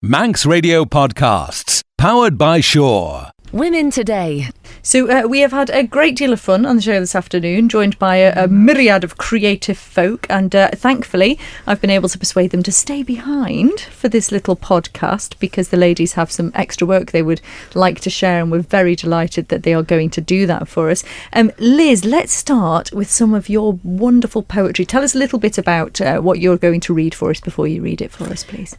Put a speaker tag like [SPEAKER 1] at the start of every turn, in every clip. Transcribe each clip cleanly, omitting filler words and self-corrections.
[SPEAKER 1] Manx Radio Podcasts, powered by Shore.
[SPEAKER 2] Women Today.
[SPEAKER 3] So we have had a great deal of fun on the show this afternoon, joined by a myriad of creative folk, and thankfully I've been able to persuade them to stay behind for this little podcast because the ladies have some extra work they would like to share, and we're very delighted that they are going to do that for us. Liz, let's start with some of your wonderful poetry. Tell us a little bit about what you're going to read for us before you read it for us, please.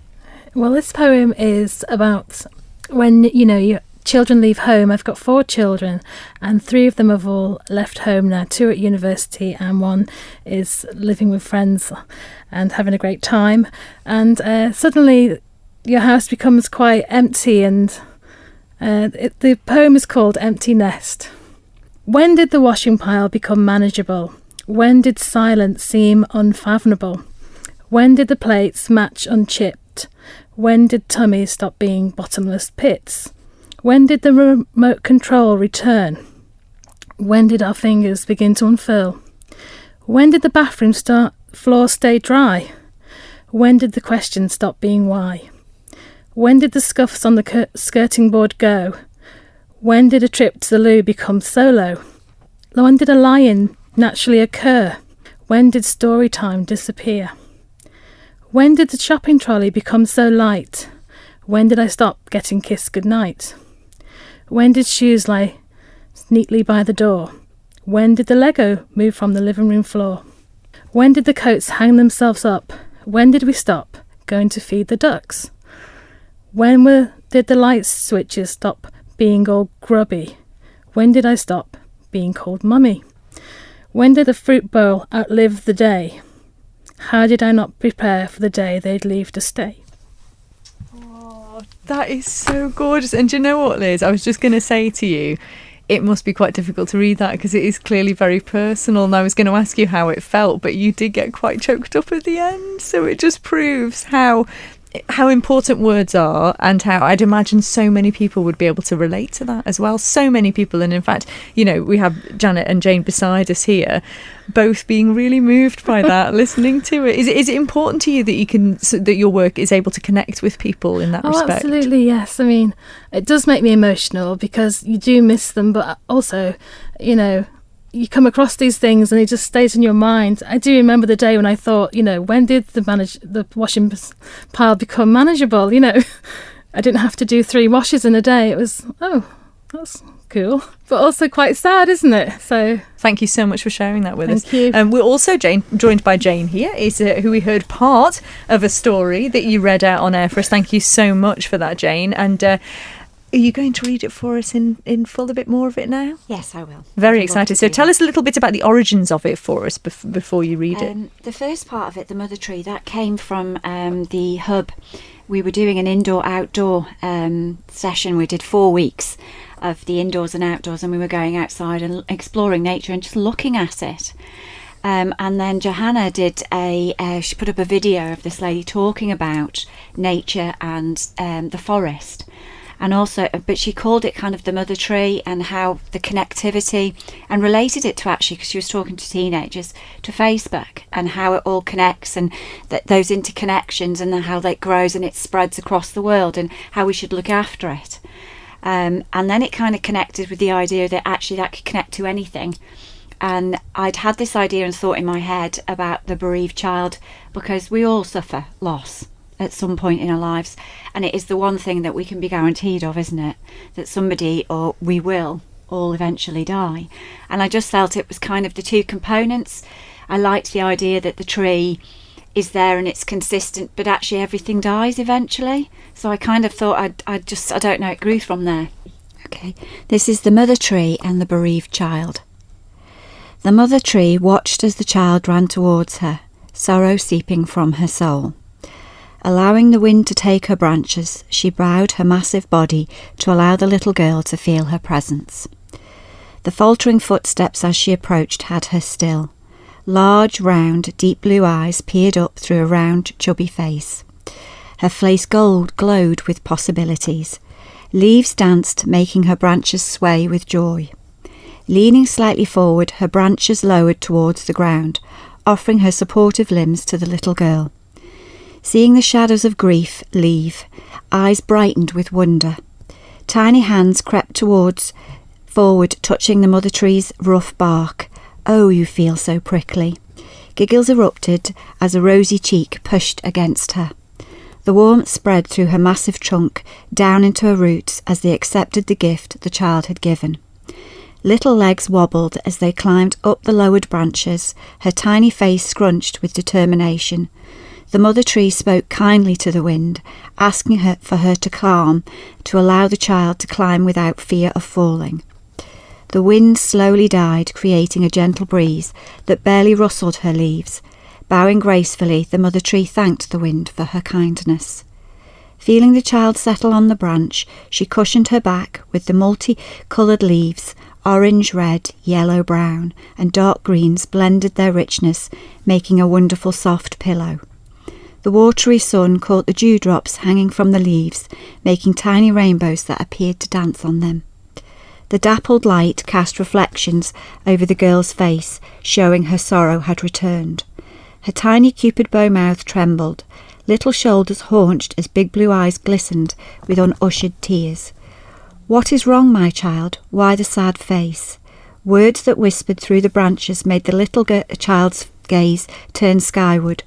[SPEAKER 4] Well, this poem is about when, your children leave home. I've got 4 children and 3 of them have all left home now. 2 at university and 1 is living with friends and having a great time. And suddenly your house becomes quite empty, and the poem is called Empty Nest. When did the washing pile become manageable? When did silence seem unfathomable? When did the plates match unchipped? When did tummies stop being bottomless pits? When did the remote control return? When did our fingers begin to unfurl? When did the bathroom floor stay dry? When did the question stop being why? When did the scuffs on the skirting board go? When did a trip to the loo become solo? When did a lie-in naturally occur? When did story time disappear? When did the shopping trolley become so light? When did I stop getting kissed goodnight? When did shoes lie neatly by the door? When did the Lego move from the living room floor? When did the coats hang themselves up? When did we stop going to feed the ducks? When did the light switches stop being all grubby? When did I stop being called mummy? When did the fruit bowl outlive the day? How did I not prepare for the day they'd leave to stay?
[SPEAKER 3] Oh, that is so gorgeous. And do you know what, Liz? I was just going to say to you, it must be quite difficult to read that because it is clearly very personal. And I was going to ask you how it felt, but you did get quite choked up at the end. So it just proves how important words are, and how I'd imagine so many people would be able to relate to that as well. So many people. And in fact, we have Janet and Jayne beside us here, both being really moved by that, listening to it. Is it important to you that that your work is able to connect with people in that respect?
[SPEAKER 4] Absolutely, yes. I mean, it does make me emotional because you do miss them, but also, you come across these things and it just stays in your mind. I do remember the day when I thought, when did the washing pile become manageable? I didn't have to do 3 washes in a day. It was, that's cool, but also quite sad, isn't it? So
[SPEAKER 3] thank you so much for sharing that with us.
[SPEAKER 4] Thank you.
[SPEAKER 3] We're also joined by Jayne here, who we heard part of a story that you read out on air for us. Thank you so much for that, Jayne. And are you going to read it for us in full, a bit more of it now?
[SPEAKER 5] Yes, I will.
[SPEAKER 3] Very excited. So tell us a little bit about the origins of it for us before you read it.
[SPEAKER 5] The first part of it, the mother tree, that came from the hub. We were doing an indoor-outdoor session. We did 4 weeks of the indoors and outdoors, and we were going outside and exploring nature and just looking at it. And then Johanna did she put up a video of this lady talking about nature and the forest. And also, but she called it kind of the mother tree, and how the connectivity, and related it to, actually, because she was talking to teenagers, to Facebook and how it all connects, and those interconnections, and how that grows and it spreads across the world, and how we should look after it. And then it kind of connected with the idea that actually that could connect to anything. And I'd had this idea and thought in my head about the bereaved child, because we all suffer loss at some point in our lives, and it is the one thing that we can be guaranteed of, isn't it, that somebody, or we will all eventually die. And I just felt it was kind of the 2 components. I liked the idea that the tree is there and it's consistent, but actually everything dies eventually. So I kind of thought I don't know, it grew from there. Okay, this is the mother tree and the bereaved child. The mother tree watched as the child ran towards her, sorrow seeping from her soul. Allowing the wind to take her branches, she bowed her massive body to allow the little girl to feel her presence. The faltering footsteps as she approached had her still. Large, round, deep blue eyes peered up through a round, chubby face. Her face glowed with possibilities. Leaves danced, making her branches sway with joy. Leaning slightly forward, her branches lowered towards the ground, offering her supportive limbs to the little girl. Seeing the shadows of grief leave, eyes brightened with wonder. Tiny hands crept forward, touching the mother tree's rough bark. Oh, you feel so prickly. Giggles erupted as a rosy cheek pushed against her. The warmth spread through her massive trunk, down into her roots as they accepted the gift the child had given. Little legs wobbled as they climbed up the lowered branches, her tiny face scrunched with determination. The mother tree spoke kindly to the wind, asking her for her to calm, to allow the child to climb without fear of falling. The wind slowly died, creating a gentle breeze that barely rustled her leaves. Bowing gracefully, the mother tree thanked the wind for her kindness. Feeling the child settle on the branch, she cushioned her back with the multi-coloured leaves. Orange, red, yellow, brown, and dark greens blended their richness, making a wonderful soft pillow. The watery sun caught the dewdrops hanging from the leaves, making tiny rainbows that appeared to dance on them. The dappled light cast reflections over the girl's face, showing her sorrow had returned. Her tiny cupid bow mouth trembled, little shoulders haunched as big blue eyes glistened with unushered tears. What is wrong, my child? Why the sad face? Words that whispered through the branches made the little child's gaze turn skyward.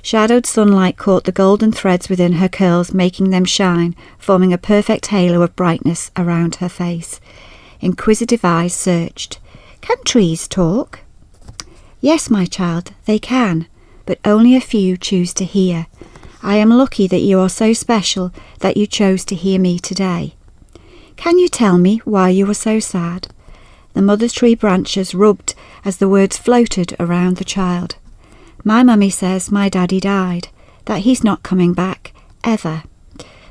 [SPEAKER 5] Shadowed sunlight caught the golden threads within her curls, making them shine, forming a perfect halo of brightness around her face. Inquisitive eyes searched. Can trees talk? Yes, my child, they can, but only a few choose to hear. I am lucky that you are so special that you chose to hear me today. Can you tell me why you were so sad? The mother tree branches rubbed as the words floated around the child. My mummy says my daddy died, that he's not coming back, ever.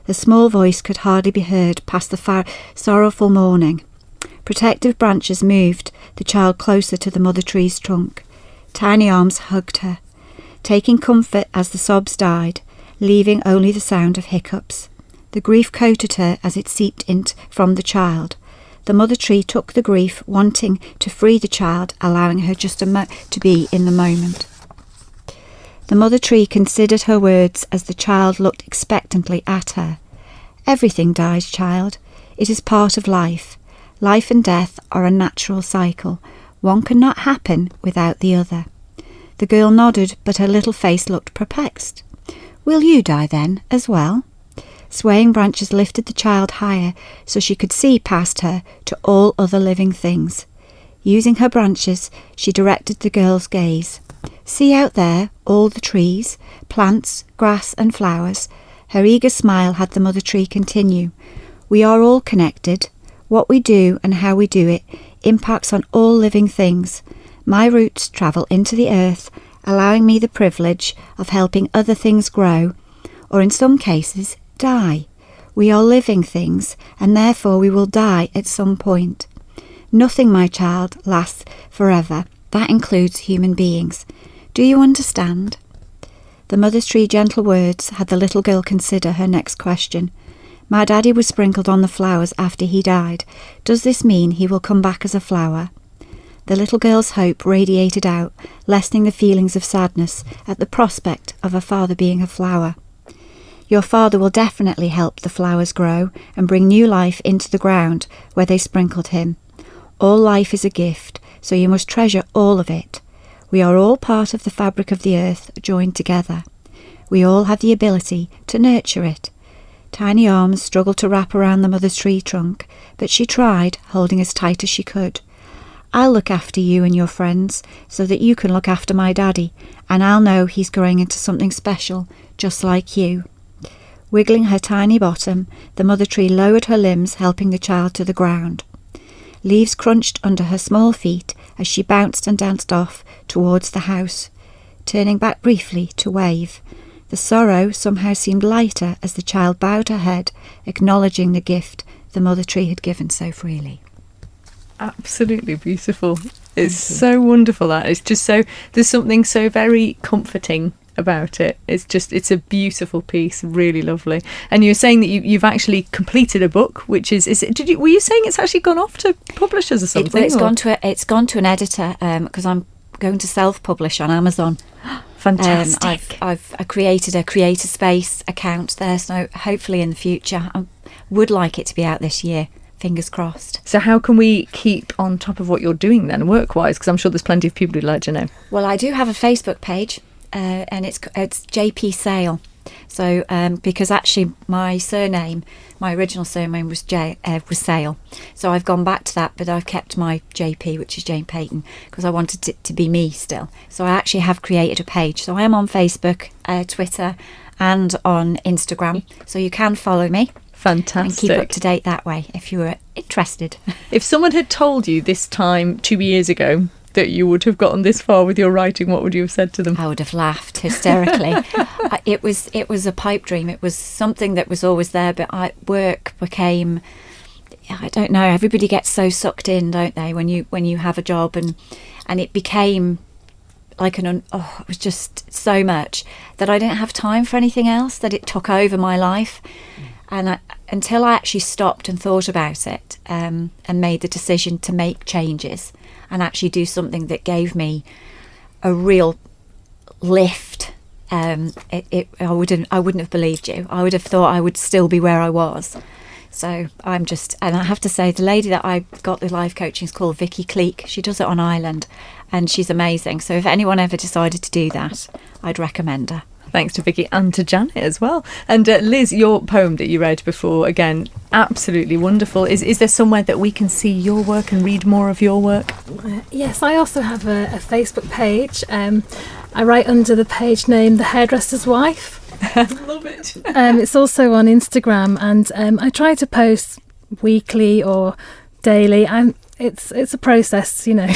[SPEAKER 5] The small voice could hardly be heard past the sorrowful mourning. Protective branches moved the child closer to the mother tree's trunk. Tiny arms hugged her, taking comfort as the sobs died, leaving only the sound of hiccups. The grief coated her as it seeped in from the child. The mother tree took the grief, wanting to free the child, allowing her just to be in the moment. The mother tree considered her words as the child looked expectantly at her. Everything dies, child. It is part of life. Life and death are a natural cycle. One cannot happen without the other. The girl nodded, but her little face looked perplexed. Will you die then, as well? Swaying branches lifted the child higher so she could see past her to all other living things. Using her branches, she directed the girl's gaze. See out there, all the trees, plants, grass and flowers. Her eager smile had the mother tree continue. We are all connected. What we do and how we do it impacts on all living things. My roots travel into the earth, allowing me the privilege of helping other things grow, or in some cases, die. We are living things, and therefore we will die at some point. Nothing, my child, lasts forever. That includes human beings. Do you understand? The mother's tree gentle words had the little girl consider her next question. My daddy was sprinkled on the flowers after he died. Does this mean he will come back as a flower? The little girl's hope radiated out, lessening the feelings of sadness at the prospect of her father being a flower. Your father will definitely help the flowers grow and bring new life into the ground where they sprinkled him. All life is a gift, so you must treasure all of it. We are all part of the fabric of the earth, joined together. We all have the ability to nurture it. Tiny arms struggled to wrap around the mother's tree trunk, but she tried, holding as tight as she could. I'll look after you and your friends, so that you can look after my daddy, and I'll know he's growing into something special, just like you. Wiggling her tiny bottom, the mother tree lowered her limbs, helping the child to the ground. Leaves crunched under her small feet as she bounced and danced off towards the house, turning back briefly to wave. The sorrow somehow seemed lighter as the child bowed her head, acknowledging the gift the mother tree had given so freely.
[SPEAKER 3] Absolutely beautiful. It's so wonderful that it's just so, there's something so very comforting about it. It's a beautiful piece, really lovely. And you were saying that you've actually completed a book, which is it, were you saying it's actually gone off to publishers or something?
[SPEAKER 5] It's gone to an editor because I'm going to self-publish on Amazon.
[SPEAKER 3] Fantastic.
[SPEAKER 5] I've created a Creator Space account there, so hopefully in the future I would like it to be out this year. Fingers crossed.
[SPEAKER 3] So how can we keep on top of what you're doing then, work-wise? Because I'm sure there's plenty of people who'd like to know.
[SPEAKER 5] Well, I do have a Facebook page, and it's JP Sale. So because actually my original surname was Sale. So I've gone back to that, but I've kept my JP, which is Jayne Paton, because I wanted it to be me still. So I actually have created a page. So I am on Facebook, Twitter, and on Instagram. So you can follow me.
[SPEAKER 3] Fantastic.
[SPEAKER 5] And keep up to date that way if you were interested.
[SPEAKER 3] If someone had told you this time 2 years ago that you would have gotten this far with your writing, what would you have said to them?
[SPEAKER 5] I would have laughed hysterically. It was a pipe dream. It was something that was always there, but work became, I don't know, everybody gets so sucked in, don't they, when you have a job, and it became like it was just so much that I didn't have time for anything else, that it took over my life. And until I actually stopped and thought about it, and made the decision to make changes and actually do something that gave me a real lift, I wouldn't have believed you. I would have thought I would still be where I was. So and I have to say, the lady that I got the life coaching is called Vicky Cleek. She does it on Ireland, and she's amazing. So if anyone ever decided to do that, I'd recommend her.
[SPEAKER 3] Thanks to Vicky and to Janet as well. And Liz, your poem that you read before, again, absolutely wonderful. Is there somewhere that we can see your work and read more of your work?
[SPEAKER 4] Yes, I also have a Facebook page. I write under the page name The Hairdresser's Wife.
[SPEAKER 3] Love it.
[SPEAKER 4] It's also on Instagram, and I try to post weekly or daily. It's a process, you know.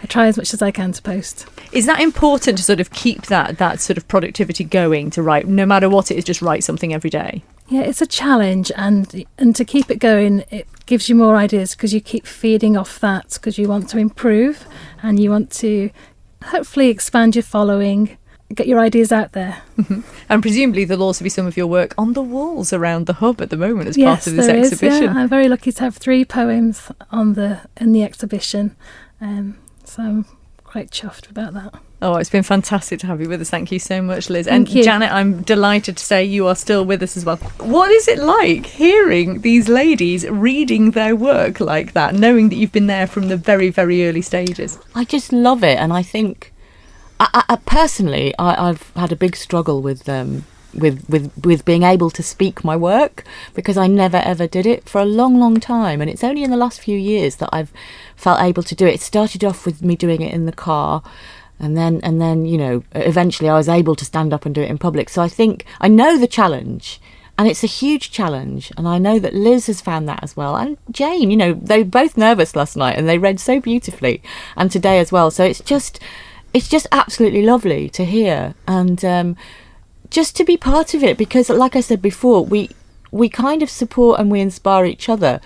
[SPEAKER 4] I try as much as I can to post.
[SPEAKER 3] Is that important to sort of keep that sort of productivity going, to write, no matter what it is, just write something every day?
[SPEAKER 4] Yeah, it's a challenge, and to keep it going, it gives you more ideas because you keep feeding off that, because you want to improve and you want to hopefully expand your following, get your ideas out there.
[SPEAKER 3] Mm-hmm. And presumably there'll also be some of your work on the walls around the hub at the moment as
[SPEAKER 4] yes,
[SPEAKER 3] part of this
[SPEAKER 4] there
[SPEAKER 3] exhibition.
[SPEAKER 4] Is, yeah. I'm very lucky to have 3 poems in the exhibition, so I'm quite chuffed about that.
[SPEAKER 3] Oh, it's been fantastic to have you with us. Thank you so much, Liz.
[SPEAKER 4] Thank you.
[SPEAKER 3] Janet, I'm delighted to say you are still with us as well. What is it like hearing these ladies reading their work like that, knowing that you've been there from the very, very early stages?
[SPEAKER 2] I just love it, and I think, I personally, I've had a big struggle with being able to speak my work, because I never ever did it for a long, long time, and it's only in the last few years that I've felt able to do it. It started off with me doing it in the car, and then you know, eventually I was able to stand up and do it in public. So I think I know the challenge, and it's a huge challenge, and I know that Liz has found that as well, and Jayne, you know, they were both nervous last night and they read so beautifully, and today as well. So it's just absolutely lovely to hear, and just to be part of it, because like I said before, we kind of support and we inspire each other,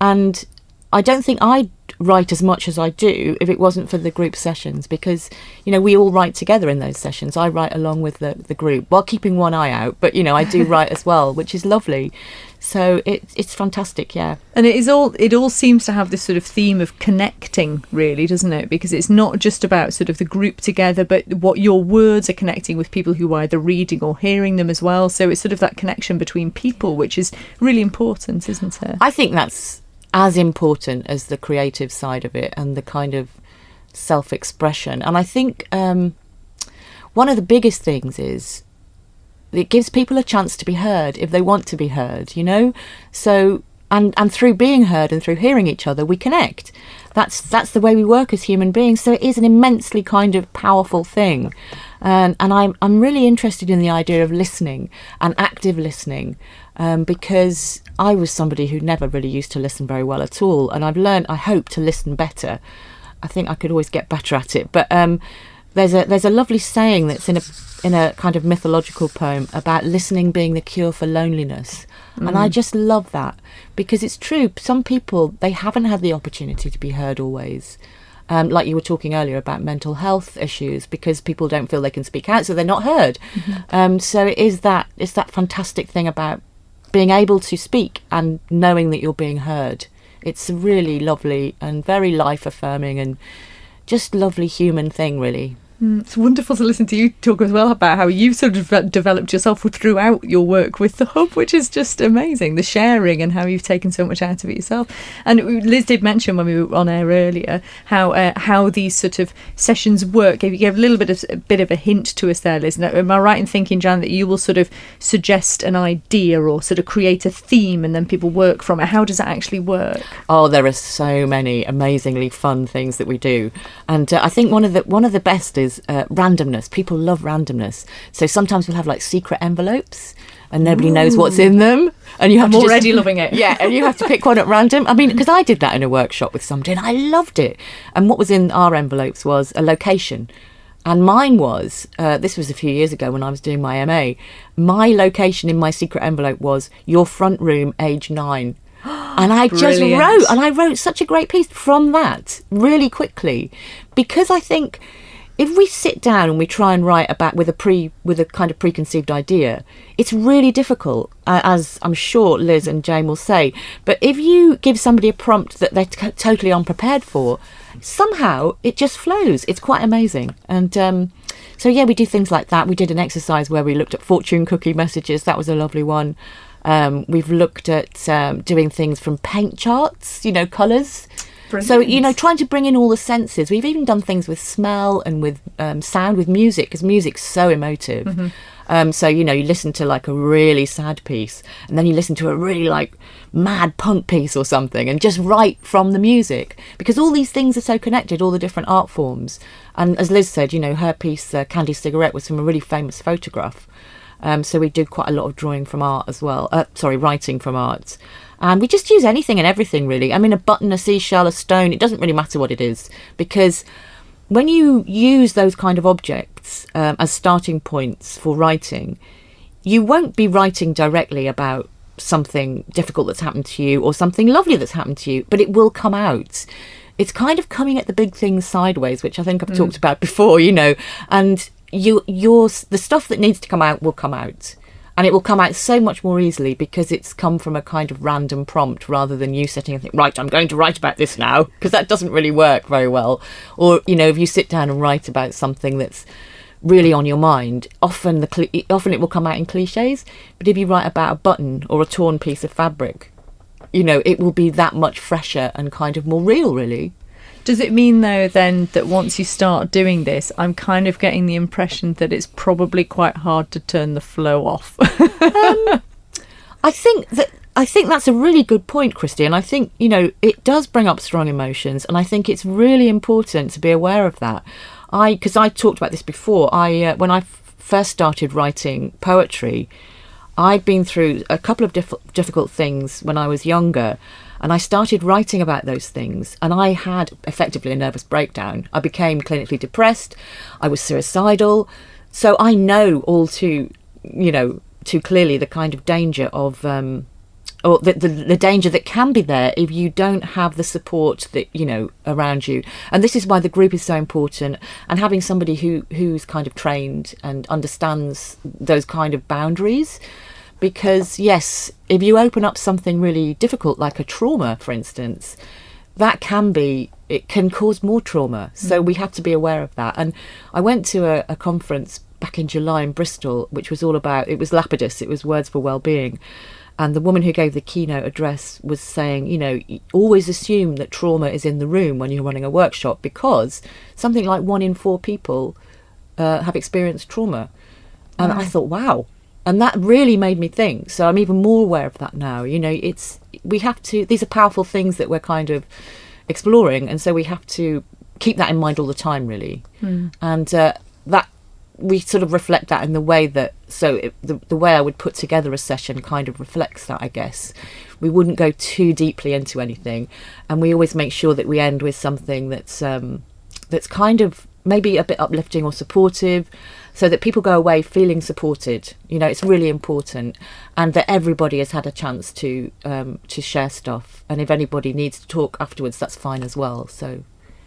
[SPEAKER 2] and I don't think I'd write as much as I do if it wasn't for the group sessions, because, you know, we all write together in those sessions. I write along with the group while keeping one eye out, but, you know, I do write as well, which is lovely. So it's fantastic, yeah.
[SPEAKER 3] And it all seems to have this sort of theme of connecting, really, doesn't it? Because it's not just about sort of the group together, but what your words are connecting with people who are either reading or hearing them as well. So it's sort of that connection between people, which is really important, isn't it?
[SPEAKER 2] I think that's as important as the creative side of it and the kind of self-expression. And I think one of the biggest things is it gives people a chance to be heard if they want to be heard, you know? So and through being heard and through hearing each other, we connect. That's the way we work as human beings. So it is an immensely kind of powerful thing. And I'm really interested in the idea of listening and active listening, because I was somebody who never really used to listen very well at all, and I've learned, I hope, to listen better. I think I could always get better at it, but there's a lovely saying that's in a kind of mythological poem about listening being the cure for loneliness, and I just love that, because it's true. Some people, they haven't had the opportunity to be heard always. Like you were talking earlier about mental health issues, because people don't feel they can speak out, so they're not heard. Mm-hmm. So it's that fantastic thing about being able to speak and knowing that you're being heard. It's a really lovely and very life-affirming and just lovely human thing, really.
[SPEAKER 3] It's wonderful to listen to you talk as well about how you've sort of developed yourself throughout your work with the Hub, which is just amazing. The sharing and how you've taken so much out of it yourself. And Liz did mention when we were on air earlier how these sort of sessions work. You gave a little bit of a hint to us there, Liz. Now, am I right in thinking, Jan, that you will sort of suggest an idea or sort of create a theme and then people work from it? How does that actually work?
[SPEAKER 2] Oh, there are so many amazingly fun things that we do, and I think one of the best is randomness. People love randomness, so sometimes we'll have like secret envelopes and nobody knows what's in them, and you have
[SPEAKER 3] already loving it.
[SPEAKER 2] Yeah, and you have to pick one at random. I mean, because I did that in a workshop with somebody and I loved it, and what was in our envelopes was a location. And mine was, this was a few years ago when I was doing my MA, my location in my secret envelope was your front room, age 9. And I just wrote such a great piece from that really quickly, because I think if we sit down and we try and write about with a kind of preconceived idea, it's really difficult, as I'm sure Liz and Jayne will say. But if you give somebody a prompt that they're totally unprepared for, somehow it just flows. It's quite amazing. And so yeah, we do things like that. We did an exercise where we looked at fortune cookie messages. That was a lovely one. We've looked at doing things from paint charts, colours. Brilliant. So, trying to bring in all the senses. We've even done things with smell and with sound, with music, because music's so emotive. Mm-hmm. So, you listen to like a really sad piece and then you listen to a really like mad punk piece or something and just write from the music, because all these things are so connected, all the different art forms. And as Liz said, her piece, Candy Cigarette, was from a really famous photograph. So we do quite a lot of drawing from art as well. Writing from art. And we just use anything and everything, really. I mean, a button, a seashell, a stone, it doesn't really matter what it is. Because when you use those kind of objects as starting points for writing, you won't be writing directly about something difficult that's happened to you or something lovely that's happened to you, but it will come out. It's kind of coming at the big things sideways, which I think I've talked about before, and the stuff that needs to come out will come out. And it will come out so much more easily because it's come from a kind of random prompt rather than you sitting and think, right, I'm going to write about this now, because that doesn't really work very well. Or, if you sit down and write about something that's really on your mind, often it will come out in cliches. But if you write about a button or a torn piece of fabric, it will be that much fresher and kind of more real, really.
[SPEAKER 3] Does it mean, though, then, that once you start doing this, I'm kind of getting the impression that it's probably quite hard to turn the flow off?
[SPEAKER 2] I think that's a really good point, Christy. And I think, it does bring up strong emotions. And I think it's really important to be aware of that. Because I talked about this before. When I first started writing poetry, I'd been through a couple of difficult things when I was younger. And I started writing about those things, and I had effectively a nervous breakdown. I became clinically depressed. I was suicidal. So I know all too clearly the kind of danger of, or the danger that can be there if you don't have the support that, around you. And this is why the group is so important, and having somebody who's kind of trained and understands those kind of boundaries. Because, yes, if you open up something really difficult, like a trauma, for instance, it can cause more trauma. So we have to be aware of that. And I went to a conference back in July in Bristol, which was all about, it was Lapidus, it was Words for Wellbeing. And the woman who gave the keynote address was saying, always assume that trauma is in the room when you're running a workshop, because something like 1 in 4 people have experienced trauma. And I thought, wow. And that really made me think. So I'm even more aware of that now. These are powerful things that we're kind of exploring. And so we have to keep that in mind all the time, really. And that we sort of reflect that in the way that, the way I would put together a session kind of reflects that, I guess. We wouldn't go too deeply into anything. And we always make sure that we end with something that's kind of maybe a bit uplifting or supportive, so that people go away feeling supported. It's really important, and that everybody has had a chance to share stuff. And if anybody needs to talk afterwards, that's fine as well. So,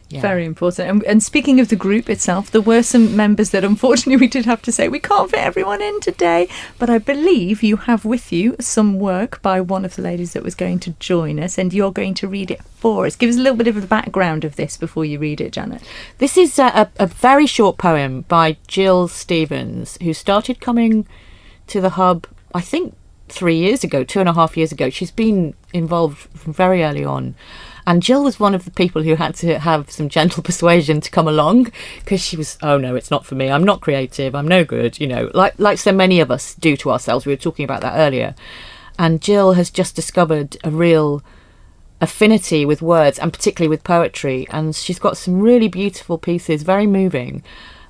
[SPEAKER 2] Yeah.
[SPEAKER 3] Very important. And speaking of the group itself, there were some members that unfortunately we did have to say we can't fit everyone in today. But I believe you have with you some work by one of the ladies that was going to join us, and you're going to read it for us. Give us a little bit of the background of this before you read it, Janet.
[SPEAKER 2] This is a very short poem by Jill Stevens, who started coming to the Hub, I think, 3 years ago, 2.5 years ago. She's been involved from very early on. And Jill was one of the people who had to have some gentle persuasion to come along, because she was, oh no, it's not for me. I'm not creative. I'm no good. You know, like so many of us do to ourselves. We were talking about that earlier. And Jill has just discovered a real affinity with words, and particularly with poetry. And she's got some really beautiful pieces, very moving.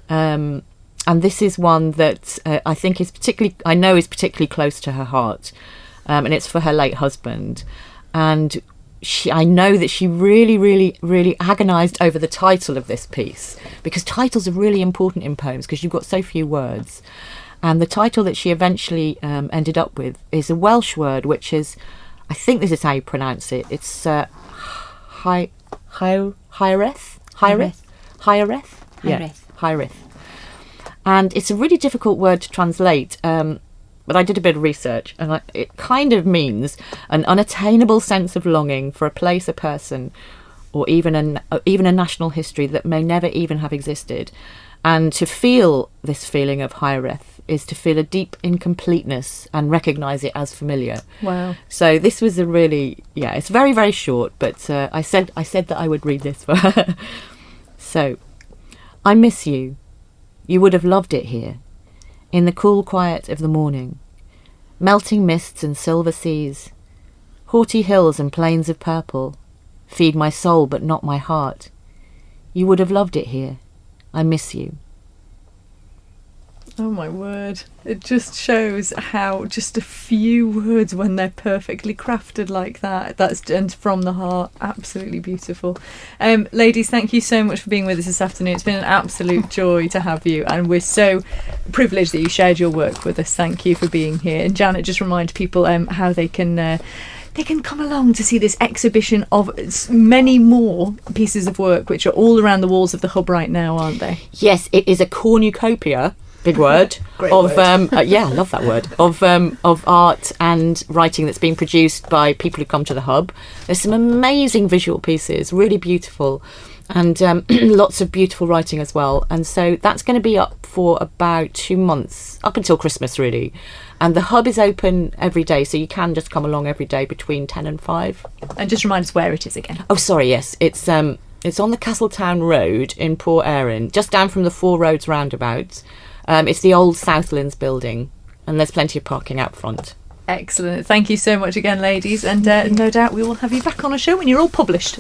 [SPEAKER 2] And this is one that I think is particularly close to her heart. And it's for her late husband. And I know that she really, really, really agonised over the title of this piece, because titles are really important in poems because you've got so few words. And the title that she eventually ended up with is a Welsh word, which is, I think this is how you pronounce it. It's Hyreth. And it's a really difficult word to translate. But I did a bit of research, and it kind of means an unattainable sense of longing for a place, a person, or even a national history that may never even have existed. And to feel this feeling of Hyreth is to feel a deep incompleteness and recognise it as familiar.
[SPEAKER 3] Wow.
[SPEAKER 2] So this was a really, it's very, very short, but I said that I would read this for her. So, I miss you. You would have loved it here. In the cool quiet of the morning, melting mists and silver seas, haughty hills and plains of purple, feed my soul but not my heart. You would have loved it here. I miss you.
[SPEAKER 3] Oh my word. It just shows how just a few words, when they're perfectly crafted like that, and from the heart, absolutely beautiful. Ladies, thank you so much for being with us this afternoon. It's been an absolute joy to have you, and we're so privileged that you shared your work with us. Thank you for being here. And Janet, just remind people how they can come along to see this exhibition of many more pieces of work which are all around the walls of the Hub right now, aren't they?
[SPEAKER 2] Yes, it is a cornucopia, big word,
[SPEAKER 3] Great
[SPEAKER 2] of
[SPEAKER 3] word.
[SPEAKER 2] I love that word, of art and writing that's being produced by people who come to the Hub. There's some amazing visual pieces, really beautiful, and lots of beautiful writing as well. And so that's going to be up for about 2 months, up until Christmas really. And the Hub is open every day, so you can just come along every day between 10 and 5.
[SPEAKER 3] And just remind us where it is again.
[SPEAKER 2] Oh, sorry, yes. It's on the Castletown Road in Port Erin, just down from the Four Roads roundabout. It's the old Southlands building, and there's plenty of parking out front.
[SPEAKER 3] Excellent. Thank you so much again, ladies. And no doubt we will have you back on a show when you're all published.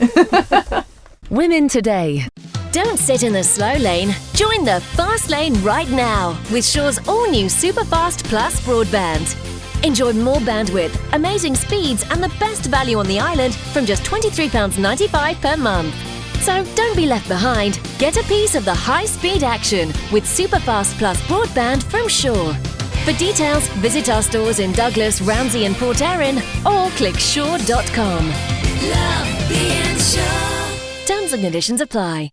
[SPEAKER 6] Women Today. Don't sit in the slow lane. Join the fast lane right now with Shaw's all-new Superfast Plus broadband. Enjoy more bandwidth, amazing speeds and the best value on the island from just £23.95 per month. So don't be left behind. Get a piece of the high-speed action with Superfast Plus broadband from Shaw. For details, visit our stores in Douglas, Ramsey and Port Erin or click shaw.com. Love being Shaw. Terms and conditions apply.